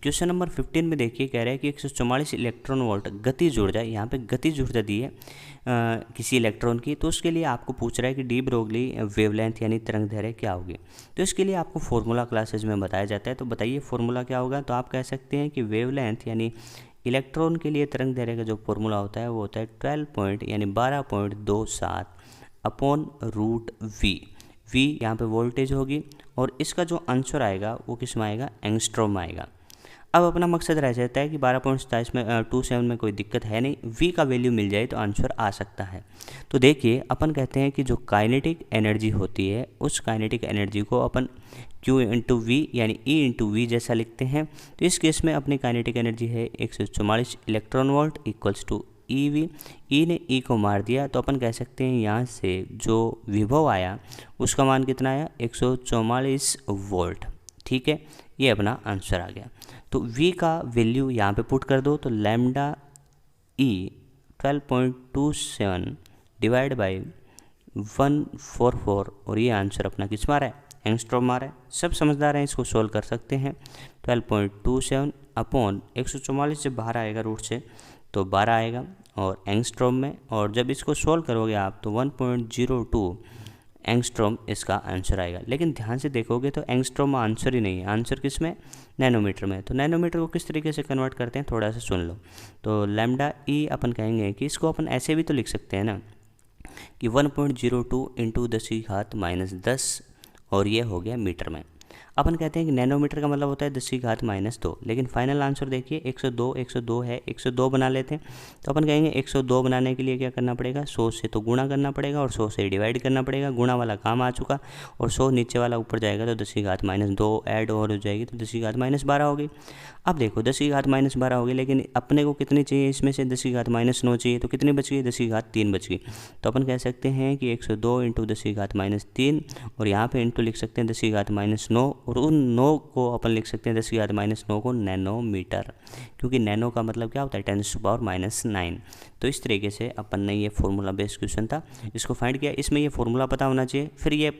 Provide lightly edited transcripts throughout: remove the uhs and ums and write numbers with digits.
Question number 15 में देखिए कह रहा है कि 144 इलेक्ट्रॉन वोल्ट गतिज ऊर्जा, यहाँ पे गतिज ऊर्जा दी है किसी इलेक्ट्रॉन की, तो उसके लिए आपको पूछ रहा है कि डी ब्रोगली वेवलेंथ यानी तरंग दैर्घ्य क्या होगी। तो इसके लिए आपको फॉर्मूला क्लासेज में बताया जाता है। तो बताइए फॉर्मूला क्या होगा। तो आप कह सकते हैं कि वेवलेंथ यानी इलेक्ट्रॉन के लिए तरंग दैर्घ्य का जो फॉर्मूला होता है वो होता है 12.27 अपॉन रूट वी। वी यहाँ पे वोल्टेज होगी और इसका जो आंसर आएगा वो किस में आएगा, एंगस्ट्रॉम में आएगा। अब अपना मकसद रह जाता है कि 12.27 में कोई दिक्कत है नहीं, वी का वैल्यू मिल जाए तो आंसर आ सकता है। तो देखिए अपन कहते हैं कि जो काइनेटिक एनर्जी होती है उस काइनेटिक एनर्जी को अपन Q इंटू वी यानी E इंटू वी जैसा लिखते हैं। तो इस केस में अपनी काइनेटिक एनर्जी है 144 electron volt equals to E V. E ने ई को मार दिया तो अपन कह सकते हैं यहाँ से जो विभव आया उसका मान कितना आया, 144 वोल्ट। ठीक है, ये अपना आंसर आ गया। तो V का वैल्यू यहाँ पे पुट कर दो तो लैम्डा E 12.27 डिवाइड बाई 144 और ये आंसर अपना किस मारा है, एंगस्ट्रॉम मारा है। सब समझदार हैं, इसको सोल्व कर सकते हैं। 12.27 अपॉन 144 जब बाहर आएगा रूट से तो 12 आएगा और एंगस्ट्रॉम में, और जब इसको सोल्व करोगे आप तो 1.02 एंगस्ट्रॉम इसका आंसर आएगा। लेकिन ध्यान से देखोगे तो एंगस्ट्रॉम आंसर ही नहीं है, आंसर किस में, नैनोमीटर में। तो नैनोमीटर को किस तरीके से कन्वर्ट करते हैं थोड़ा सा सुन लो। तो लैम्डा ई अपन कहेंगे कि इसको अपन ऐसे भी तो लिख सकते हैं ना कि 1.02 इंटू 10⁻⁻10 और ये हो गया मीटर में। अपन कहते हैं कि नैनोमीटर का मतलब होता है 10⁻⁻2, लेकिन फाइनल आंसर देखिए 102 है, 102 बना लेते हैं। तो अपन कहेंगे 102 बनाने के लिए क्या करना पड़ेगा, 100 से तो गुणा करना पड़ेगा और 100 से डिवाइड करना पड़ेगा। गुणा वाला काम आ चुका और 100 नीचे वाला ऊपर जाएगा तो 10⁻2 ऐड और हो जाएगी तो 10⁻12 हो गई। अब देखो 10⁻12 हो गई, लेकिन अपने को कितनी चाहिए, इसमें से 10⁻9 चाहिए, तो कितनी बच गई, 10⁻3 बच गई। तो अपन कह सकते हैं कि 102 इंटू 10⁻3 और यहाँ पे इंटू लिख सकते हैं 10⁻9 और उन 9 को अपन लिख सकते हैं 10⁻9 को नैनोमीटर, क्योंकि नैनो का मतलब क्या होता है 10⁻9। तो इस तरीके से अपन ने ये फॉर्मूला बेस्ड क्वेश्चन था, इसको फाइंड किया। इसमें ये फॉर्मूला पता होना चाहिए, फिर ये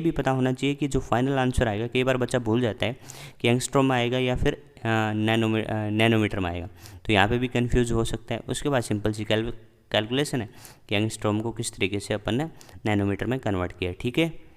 भी पता होना चाहिए कि जो फाइनल आंसर आएगा, कई बार बच्चा भूल जाता है कि एंगस्ट्रॉम में आएगा या फिर नैनोमीटर में आएगा, तो यहाँ पे भी कंफ्यूज हो सकता है। उसके बाद सिंपल सी कैलकुलेशन है कि एंगस्ट्रॉम को किस तरीके से अपन ने नैनोमीटर में कन्वर्ट किया। ठीक है।